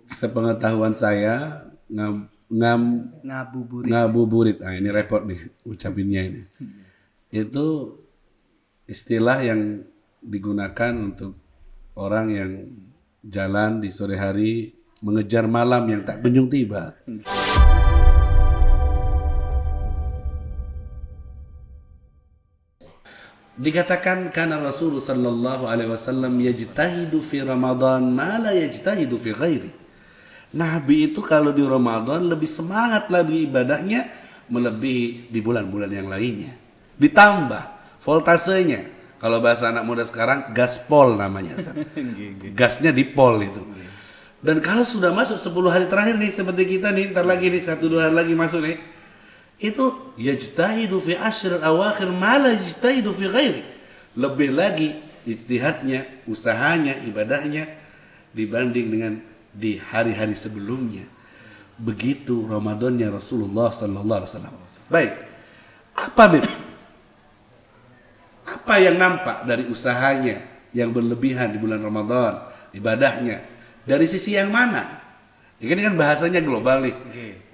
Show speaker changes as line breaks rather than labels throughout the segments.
sepengetahuan saya
Ngabuburit.
ngabuburit. Nah, ini repot nih ucapinnya ini. Itu istilah yang digunakan untuk orang yang jalan di sore hari mengejar malam yang tak kunjung tiba. Dikatakan karena Rasulullah sallallahu alaihi wasallam yajtahidu fi Ramadan ma la yajtahidu fi ghairi. Nabi itu kalau di Ramadan lebih semangat lagi ibadahnya melebihi di bulan-bulan yang lainnya. Ditambah voltasenya. Kalau bahasa anak muda sekarang gaspol namanya. Gasnya di pol itu. Dan kalau sudah masuk 10 hari terakhir nih seperti kita nih, ntar lagi nih 1-2 hari lagi masuk nih. Itu yajtahidu fi ashr al-awakhir ma la yajtahidu fi ghairi. Lebih lagi ijtihadnya, usahanya, ibadahnya dibanding dengan di hari-hari sebelumnya. Begitu Ramadannya Rasulullah sallallahu alaihi wasallam. Baik. Apa Bib? Apa yang nampak dari usahanya yang berlebihan di bulan Ramadan, ibadahnya? Dari sisi yang mana? Ini kan bahasanya global nih,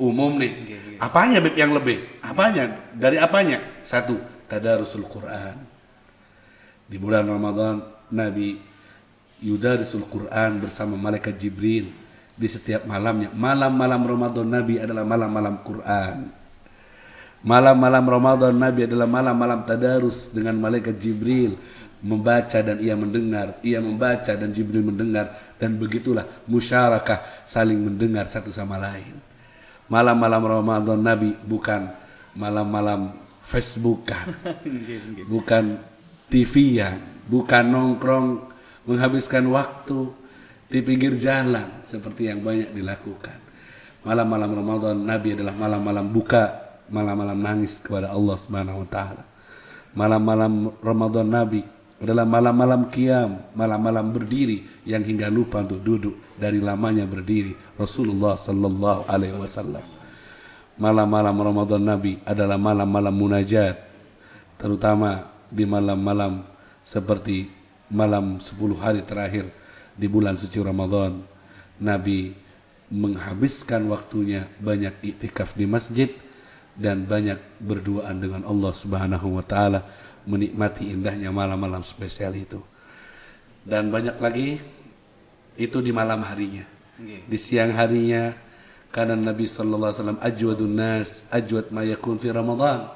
umum nih. Apanya Bib yang lebih? Apanya? Dari apanya? Satu, tadarusul Quran. Di bulan Ramadan, Nabi yudarisul Quran bersama malaikat Jibril di setiap malamnya. Malam-malam Ramadan Nabi adalah malam-malam Quran. Malam-malam Ramadan Nabi adalah malam-malam tadarus dengan malaikat Jibril, membaca dan ia mendengar, ia membaca dan Jibril mendengar, dan begitulah musyarakah saling mendengar satu sama lain. Malam-malam Ramadan Nabi bukan malam-malam Facebookan, bukan TV-an, bukan nongkrong menghabiskan waktu di pinggir jalan seperti yang banyak dilakukan. Malam-malam Ramadan Nabi adalah malam-malam buka, malam-malam nangis kepada Allah Subhanahu wa taala. Malam-malam Ramadan Nabi adalah malam-malam qiyam, malam-malam berdiri yang hingga lupa untuk duduk dari lamanya berdiri Rasulullah sallallahu alaihi wasallam. Malam-malam Ramadan Nabi adalah malam-malam munajat, terutama di malam-malam seperti malam 10 hari terakhir di bulan suci Ramadan. Nabi menghabiskan waktunya banyak iktikaf di masjid dan banyak berduaan dengan Allah Subhanahu wa taala, menikmati indahnya malam-malam spesial itu. Dan banyak lagi itu di malam harinya. Di siang harinya karena Nabi sallallahu alaihi wasallam ajwadun nas, ajwad ma yakun fi Ramadan.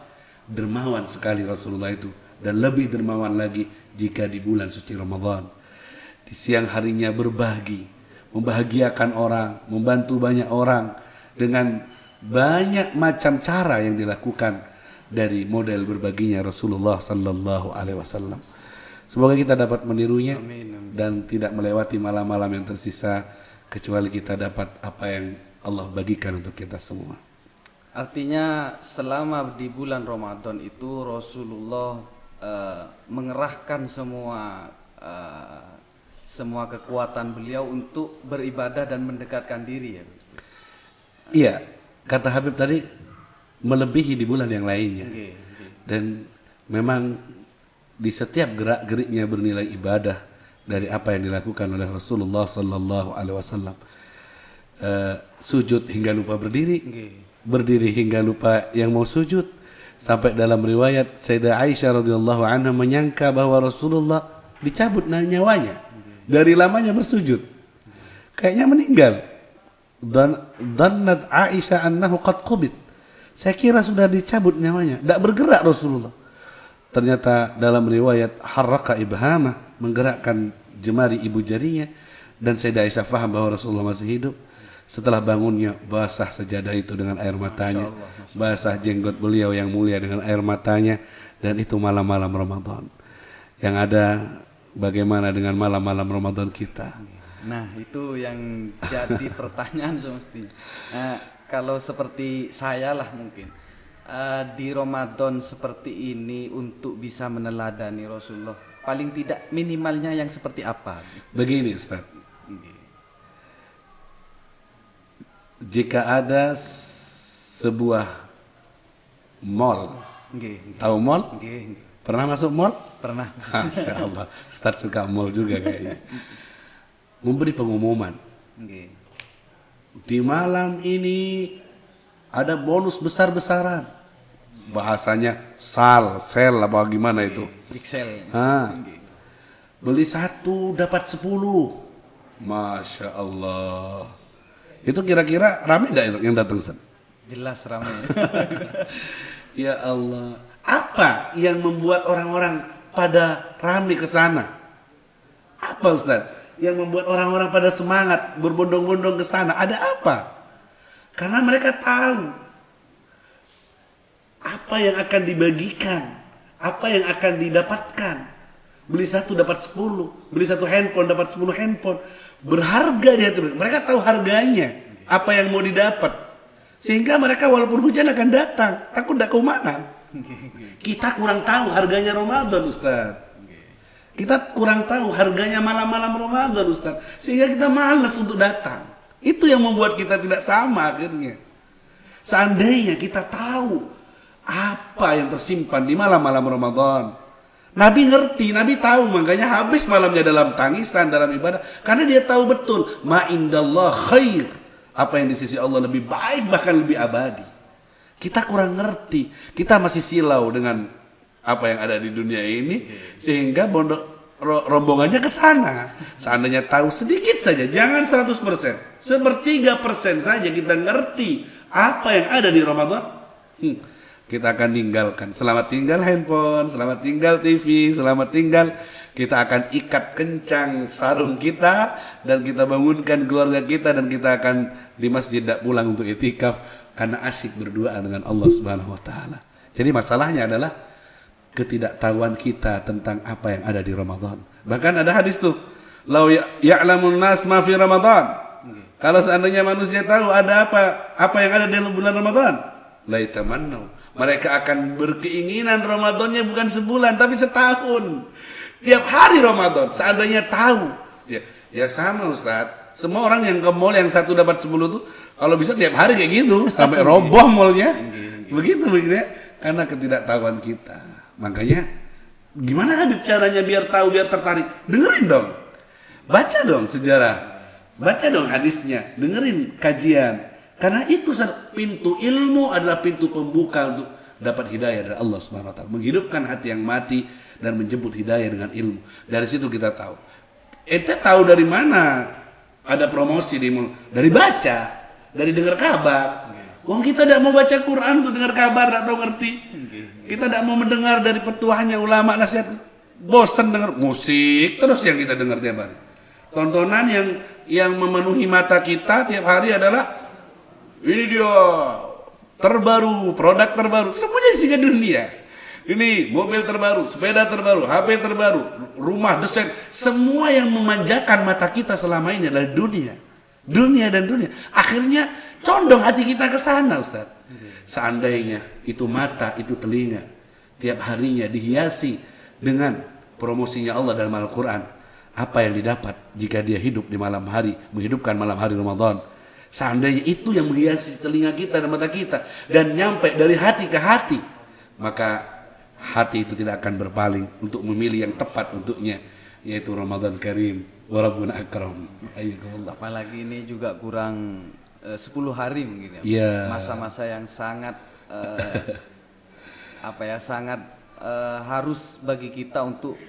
Dermawan sekali Rasulullah itu, dan lebih dermawan lagi jika di bulan suci Ramadan. Di siang harinya berbagi, membahagiakan orang, membantu banyak orang dengan banyak macam cara yang dilakukan dari model berbaginya Rasulullah sallallahu alaihi wasallam. Semoga kita dapat menirunya dan tidak melewati malam-malam yang tersisa kecuali kita dapat apa yang Allah bagikan untuk kita semua.
Artinya selama di bulan Ramadan itu Rasulullah mengerahkan semua kekuatan beliau untuk beribadah dan mendekatkan diri ya.
Iya, kata Habib tadi melebihi di bulan yang lainnya. Dan memang di setiap gerak-geriknya bernilai ibadah dari apa yang dilakukan oleh Rasulullah sallallahu alaihi wasallam. Sujud hingga lupa berdiri, berdiri hingga lupa yang mau sujud. Sampai dalam riwayat Sayyidah Aisyah radhiyallahu anha menyangka bahwa Rasulullah dicabut nyawanya dari lamanya bersujud, kayaknya meninggal. Dan dannat Aisyah annahu qad qubid. Saya kira sudah dicabut nyawanya, tidak bergerak Rasulullah. Ternyata dalam riwayat harraka ibhama, menggerakkan jemari ibu jarinya, dan Sayyidah Aisyah faham bahwa Rasulullah masih hidup. Setelah bangunnya basah sajadah itu dengan air matanya, basah jenggot beliau yang mulia dengan air matanya, dan itu malam-malam Ramadan. Yang ada bagaimana dengan malam-malam Ramadan kita?
Nah itu yang jadi pertanyaan semestinya. Kalau seperti saya lah mungkin di Ramadan seperti ini untuk bisa meneladani Rasulullah, paling tidak minimalnya yang seperti apa?
Begini Ustaz, jika ada sebuah mall, tahu mall? Pernah masuk mall?
Pernah.
Masya Allah, Ustaz suka mall juga kayaknya. Memberi pengumuman, Di malam ini ada bonus besar-besaran. Bahasanya sel apa gimana itu?
Pixel.
Beli 1 dapat 10. Masya Allah. Itu kira-kira rame nggak yang datang, Ustaz?
Jelas ramai.
Ya Allah. Apa yang membuat orang-orang pada rame ke sana? Apa, Ustaz? Yang membuat orang-orang pada semangat berbondong-bondong ke sana? Ada apa? Karena mereka tahu apa yang akan dibagikan, apa yang akan didapatkan. Beli 1 dapat 10, beli 1 handphone dapat 10 handphone. Berharga dia tuh. Mereka tahu harganya, apa yang mau didapat. Sehingga mereka walaupun hujan akan datang, takut tidak keumanan. Kita kurang tahu harganya Ramadan, Ustaz. Kita kurang tahu harganya malam-malam Ramadan, Ustaz. Sehingga kita malas untuk datang. Itu yang membuat kita tidak sama akhirnya. Seandainya kita tahu apa yang tersimpan di malam-malam Ramadan. Nabi ngerti, Nabi tahu, makanya habis malamnya dalam tangisan, dalam ibadah. Karena dia tahu betul, ma indallah khair. Apa yang di sisi Allah lebih baik, bahkan lebih abadi. Kita kurang ngerti, kita masih silau dengan apa yang ada di dunia ini, sehingga rombongannya ke sana. Seandainya tahu sedikit saja, jangan 100%, 1/3% saja kita ngerti apa yang ada di Ramadan, kita akan tinggalkan. Selamat tinggal handphone, selamat tinggal TV, selamat tinggal. Kita akan ikat kencang sarung kita dan kita bangunkan keluarga kita dan kita akan di masjid tidak pulang untuk itikaf karena asyik berdoa dengan Allah Subhanahu wa taala. Jadi masalahnya adalah ketidaktahuan kita tentang apa yang ada di Ramadan. Bahkan ada hadis tuh, "Lau ya'lamun nas ma fi Ramadan." Kalau seandainya manusia tahu ada apa yang ada di bulan Ramadan, la itamannau. Mereka akan berkeinginan Ramadannya bukan sebulan tapi setahun. Tiap hari Ramadan. Seandainya tahu. Ya sama, Ustaz. Semua orang yang ke mall yang 1 dapat 10 tuh kalau bisa tiap hari kayak gitu sampai roboh mallnya. Begitu ya. Karena ketidaktahuan kita. Makanya gimana Habib caranya biar tahu, biar tertarik? Dengerin dong. Baca dong sejarah. Baca dong hadisnya. Dengerin kajian. Karena itu pintu ilmu adalah pintu pembuka untuk dapat hidayah dari Allah Subhanahu wa taala, menghidupkan hati yang mati dan menjemput hidayah dengan ilmu. Dari situ kita tahu. Ente tahu dari mana ada promosi di mall? Dari baca, dari dengar kabar. Wong kita tidak mau baca Quran untuk dengar kabar, tidak tahu ngerti. Kita tidak mau mendengar dari petuahnya ulama nasihat. Bosan dengar musik terus yang kita dengar tiap hari. Tontonan yang memenuhi mata kita tiap hari adalah ini dia terbaru, produk terbaru, semuanya isinya dunia. Ini mobil terbaru, sepeda terbaru, HP terbaru, rumah desain, semua yang memanjakan mata kita selama ini adalah dunia. Dunia dan dunia. Akhirnya condong hati kita ke sana, Ustaz. Seandainya itu mata, itu telinga, tiap harinya dihiasi dengan promosinya Allah dalam Al-Quran, apa yang didapat jika dia hidup di malam hari, menghidupkan malam hari Ramadan. Seandainya itu yang menghiasi telinga kita dan mata kita dan nyampe dari hati ke hati, maka hati itu tidak akan berpaling untuk memilih yang tepat untuknya, yaitu Ramadan Karim wa Rabbuna Akram.
Apalagi ini juga kurang 10 hari mungkin ya.
Yeah.
Masa-masa yang sangat sangat harus bagi kita untuk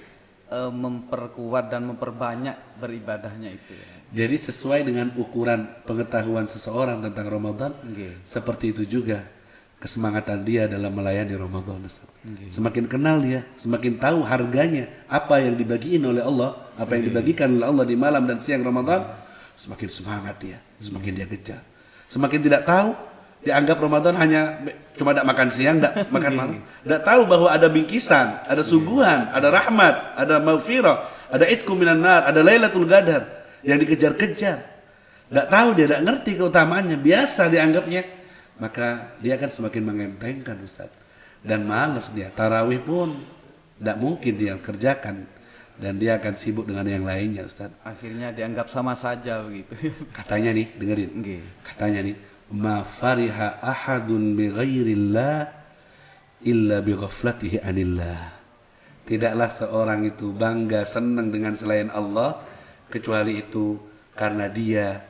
memperkuat dan memperbanyak beribadahnya itu ya.
Jadi sesuai dengan ukuran pengetahuan seseorang tentang Ramadan, seperti itu juga kesemangatan dia dalam melayani Ramadan. Semakin kenal dia, semakin tahu harganya, apa yang dibagiin oleh Allah, apa yang dibagikan oleh Allah di malam dan siang Ramadan, semakin semangat dia, semakin dia kejar. Semakin tidak tahu, dianggap Ramadan hanya cuma tidak makan siang, tidak makan malam. Tidak tahu bahwa ada bingkisan, ada suguhan, ada rahmat, ada maghfirah, ada itqu minan nar, ada Lailatul Qadar yang dikejar-kejar. Tidak tahu dia, tidak ngerti keutamaannya, biasa dianggapnya, maka dia akan semakin mengentengkan, Ustaz. Dan malas dia, tarawih pun tidak mungkin dia kerjakan, dan dia akan sibuk dengan yang lainnya, Ustaz.
Akhirnya dianggap sama saja begitu.
Katanya nih, dengerin. Katanya nih, ma fariha ahadun bi ghairillah illa bi ghaflatihi anillah. Tidaklah seorang itu bangga senang dengan selain Allah kecuali itu karena dia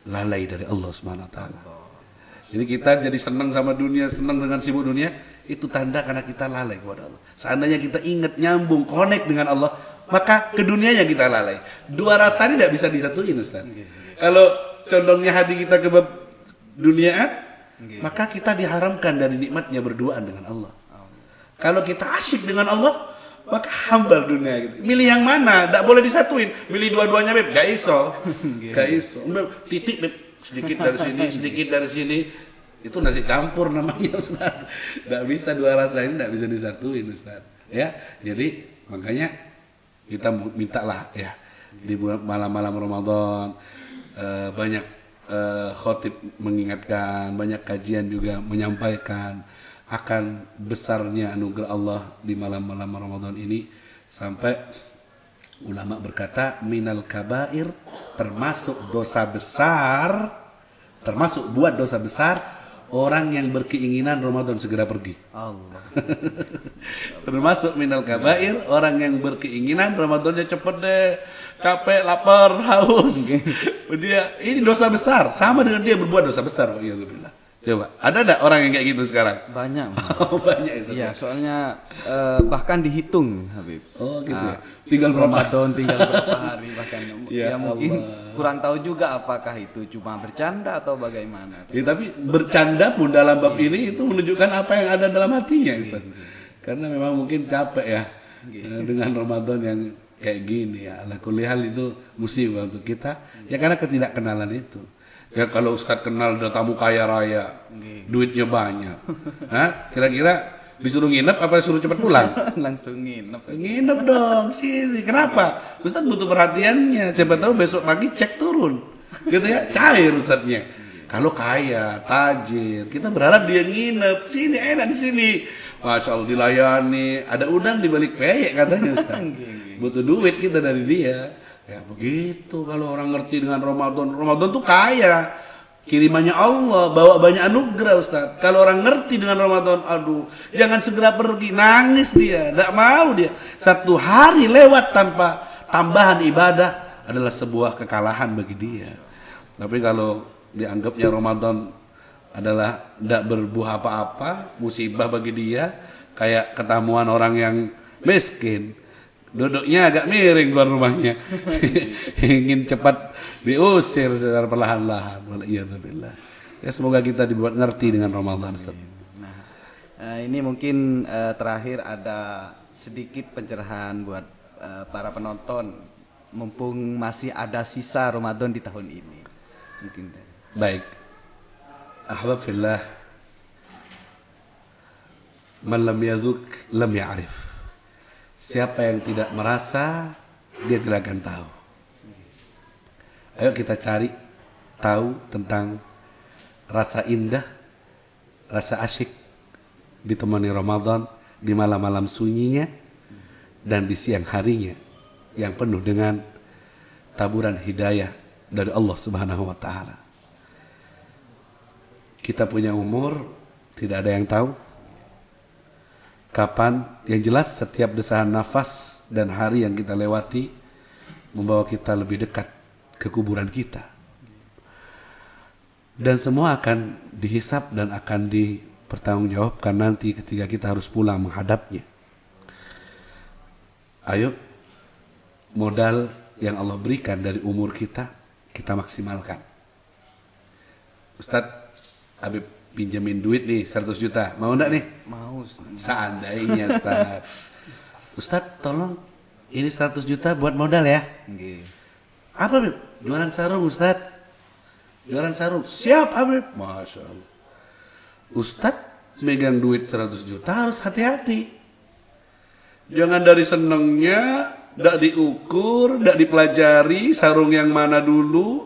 lalai dari Allah Subhanahu wa taala. Jadi kita jadi senang sama dunia, senang dengan sibuk dunia, itu tanda karena kita lalai kepada Allah. Seandainya kita ingat, nyambung, connect dengan Allah, maka ke dunianya kita lalai. Dua rasa ini tidak bisa disatuin, Ustaz. Kalau condongnya hati kita ke bab duniaan, maka kita diharamkan dari nikmatnya berduaan dengan Allah. Kalau kita asyik dengan Allah, maka hambar dunia gitu. Milih yang mana? Tidak boleh disatuin. Milih dua-duanya, Beb. Gak iso. Gak iso. Titik, Beb. Sedikit dari sini, sedikit dari sini. Itu nasi campur namanya, Ustaz. Tidak bisa dua rasa ini, tidak bisa disatuin, Ustaz. Ya, jadi makanya kita mintalah ya di malam-malam Ramadan banyak khotib mengingatkan, banyak kajian juga menyampaikan akan besarnya anugerah Allah di malam-malam Ramadan ini, sampai ulama berkata minal kabair, termasuk dosa besar, termasuk buat dosa besar orang yang berkeinginan Ramadan segera pergi.
Allah.
Termasuk minal kabair orang yang berkeinginan Ramadannya cepet deh, capek, lapar, haus. Dia ini dosa besar, sama dengan dia berbuat dosa besar. Alhamdulillah. Coba, ada enggak orang yang kayak gitu sekarang?
Banyak.
Oh, banyak ya.
Iya, soalnya bahkan dihitung, Habib.
Oh, gitu ya. Tinggal berapa
Ramadan, tinggal berapa hari bahkan.
Ya
Mungkin
Allah.
kurang tahu juga apakah itu cuma bercanda atau bagaimana.
Ya, tapi bercanda pun dalam bab ini itu menunjukkan apa yang ada dalam hatinya, Ustaz. Karena memang mungkin capek ya dengan Ramadan yang kayak gini ya. Ala kulli hal itu musibah untuk kita. Ya karena ketidakkenalan itu. Ya kalau Ustadz kenal udah tamu kaya raya, duitnya banyak. Hah? Kira-kira disuruh nginep apa suruh cepat pulang?
Langsung nginep.
Nginep dong sini. Kenapa? Ustadz butuh perhatiannya. Siapa tahu besok pagi cek turun. Gitu ya, cair Ustadznya. Kalau kaya, tajir, kita berharap dia nginep. Sini enak di sini. Masya Allah dilayani. Ada udang di balik peyek katanya Ustadz. Butuh duit kita dari dia. Ya begitu kalau orang ngerti dengan Ramadan. Ramadan tuh kaya, kirimannya Allah, bawa banyak anugerah, Ustaz. Kalau orang ngerti dengan Ramadan, aduh, jangan segera pergi, nangis dia, tidak mau dia. Satu hari lewat tanpa tambahan ibadah adalah sebuah kekalahan bagi dia. Tapi kalau dianggapnya Ramadan adalah tidak berbuah apa-apa, musibah bagi dia, kayak ketemuan orang yang miskin. Duduknya agak miring keluar rumahnya. Ingin cepat diusir secara perlahan-lahan. Waliyadzubillah. Ya semoga kita dibuat ngerti dengan Ramadan, Ustaz.
Nah, ini mungkin terakhir ada sedikit pencerahan buat para penonton, mumpung masih ada sisa Ramadan di tahun ini. Mungkin.
Baik. Ahbab fillah. Man lam yadhuk lam ya'rif. Siapa yang tidak merasa, dia tidak akan tahu. Ayo kita cari tahu tentang rasa indah, rasa asyik ditemani Ramadan di malam-malam sunyinya dan di siang harinya yang penuh dengan taburan hidayah dari Allah Subhanahu wa taala. Kita punya umur, tidak ada yang tahu kapan. Yang jelas setiap desahan nafas dan hari yang kita lewati membawa kita lebih dekat ke kuburan kita. Dan semua akan dihisap dan akan dipertanggungjawabkan nanti ketika kita harus pulang menghadapnya. Ayo, modal yang Allah berikan dari umur kita, kita maksimalkan. Ustadz, Habib pinjamin duit nih 100 juta, mau enggak nih?
Mau.
Seandainya Ustaz. Ustaz tolong ini 100 juta buat modal ya. Apa Beb? Jualan sarung Ustaz. Jualan sarung. Siap Habib. Masya Allah. Ustaz megang duit 100 juta harus hati-hati. Jangan dari senengnya, tidak diukur, tidak dipelajari sarung yang mana dulu,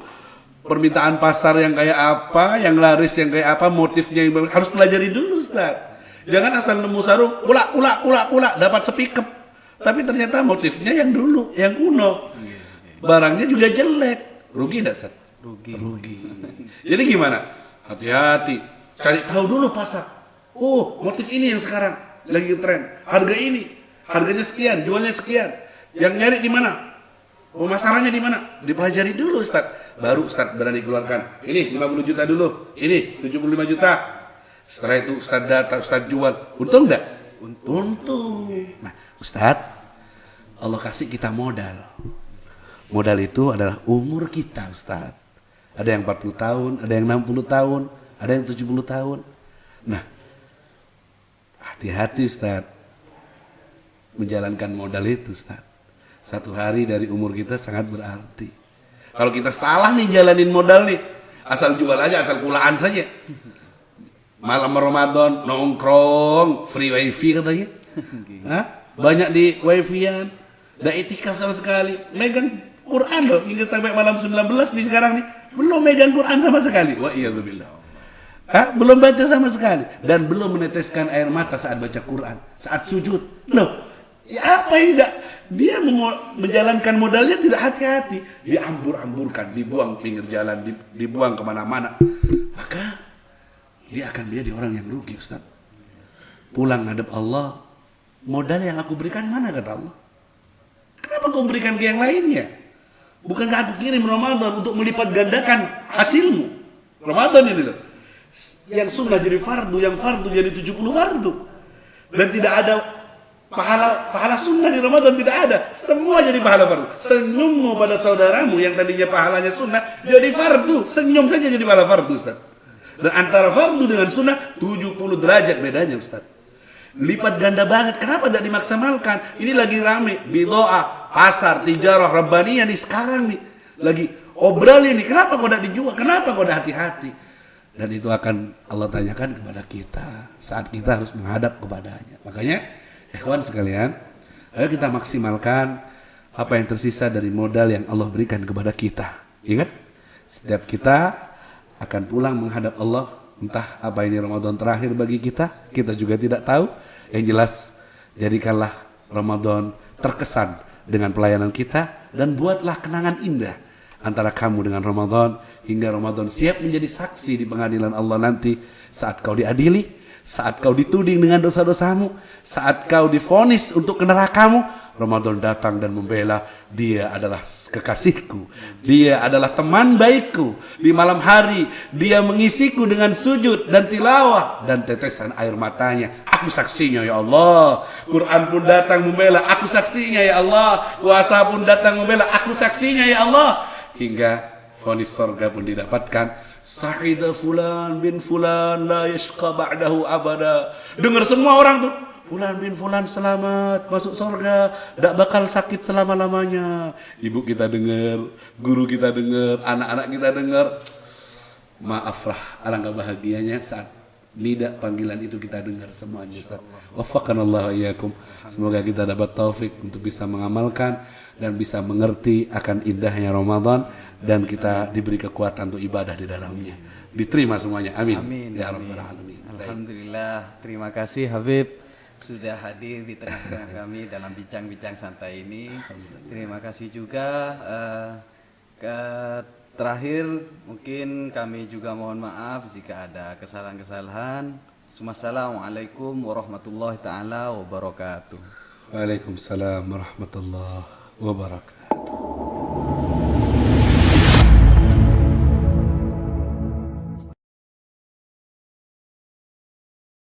permintaan pasar yang kayak apa, yang laris yang kayak apa, motifnya yang harus pelajari dulu Ustaz. Jangan asal nemu sarung, kulak, dapat sepikep. Tapi ternyata motifnya yang dulu, yang kuno. Barangnya juga jelek. Rugi enggak Ustaz? Rugi. Jadi gimana? Hati-hati. Cari tahu dulu pasar. Oh, motif ini yang sekarang lagi tren. Harga ini. Harganya sekian, jualnya sekian. Yang nyari di mana? Pemasarannya di mana? Dipelajari dulu Ustaz. Baru Ustaz berani keluarkan. Ini 50 juta dulu. Ini 75 juta. Setelah itu Ustaz data, Ustaz jual. Untung enggak? Untung. Nah, Ustaz, Allah kasih kita modal. Modal itu adalah umur kita, Ustaz. Ada yang 40 tahun, ada yang 60 tahun, ada yang 70 tahun. Nah, hati-hati Ustaz menjalankan modal itu, Ustaz. Satu hari dari umur kita sangat berarti. Kalau kita salah nih jalanin modal nih, asal jual aja, asal kulaan saja. Malam Ramadan nongkrong, free wifi katanya. Hah? Banyak di wifi-an. Nggak itikaf sama sekali. Megang Quran loh, hingga sampai malam 19 nih sekarang nih. Belum megang Quran sama sekali. Wa iyadzubillah. Hah? Belum baca sama sekali. Dan belum meneteskan air mata saat baca Quran. Saat sujud. Loh, ya apa yang enggak? Dia menjalankan modalnya tidak hati-hati. Diambur-amburkan, dibuang pinggir jalan, dibuang kemana-mana. Maka dia akan menjadi orang yang rugi, Ustaz. Pulang ngadep Allah, modal yang aku berikan mana kata Allah? Kenapa kau berikan ke yang lainnya? Bukankah aku kirim Ramadan untuk melipat gandakan hasilmu? Ramadan ini loh. Yang sunnah jadi fardu, yang fardu jadi 70 fardu. Dan tidak ada pahala sunnah di Ramadan, tidak ada. Semua jadi pahala fardu. Senyummu pada saudaramu yang tadinya pahalanya sunnah jadi fardu. Senyum saja jadi pahala fardu, Ustaz. Dan antara fardu dengan sunnah 70 derajat bedanya, Ustaz. Lipat ganda banget. Kenapa tidak dimaksimalkan? Ini lagi rame bidoa, pasar, tijarah, rabbaniyah nih sekarang nih. Lagi obral ini. Kenapa kau tidak dijual? Kenapa kau tidak hati-hati? Dan itu akan Allah tanyakan kepada kita saat kita harus menghadap kepadanya. Makanya ikhwan sekalian, ayo kita maksimalkan apa yang tersisa dari modal yang Allah berikan kepada kita. Ingat, setiap kita akan pulang menghadap Allah. Entah apa ini Ramadan terakhir bagi kita juga tidak tahu. Yang jelas, jadikanlah Ramadan terkesan dengan pelayanan kita dan buatlah kenangan indah antara kamu dengan Ramadan hingga Ramadan siap menjadi saksi di pengadilan Allah nanti saat kau diadili, saat kau dituding dengan dosa-dosamu, saat kau divonis untuk ke nerakamu. Ramadan datang dan membela, dia adalah kekasihku, dia adalah teman baikku. Di malam hari dia mengisiku dengan sujud dan tilawah dan tetesan air matanya. Aku saksinya ya Allah. Quran pun datang membela, aku saksinya ya Allah. Puasa pun datang membela, aku saksinya ya Allah. Hingga vonis surga pun didapatkan. Sa'ida fulan bin fulan la yashqa ba'dahu abada. Dengar semua orang tuh, fulan bin fulan selamat masuk surga, tidak bakal sakit selama-lamanya. Ibu kita dengar, guru kita dengar, anak-anak kita dengar. Maaflah, alangkah bahagianya saat nida panggilan itu kita dengar semuanya, Ustaz. Waffaqanallahu iyyakum. Semoga kita dapat taufik untuk bisa mengamalkan dan bisa mengerti akan indahnya Ramadan dan kita diberi kekuatan untuk ibadah di dalamnya. Diterima semuanya. Amin.
Amin.
Ya rabbal alamin.
Alhamdulillah. Terima kasih Habib sudah hadir di tengah-tengah kami dalam bincang-bincang santai ini. Terima kasih juga. Terakhir mungkin kami juga mohon maaf jika ada kesalahan-kesalahan. Assalamualaikum warahmatullahi taala wabarakatuh.
Waalaikumsalam warahmatullahi wabarakatuh.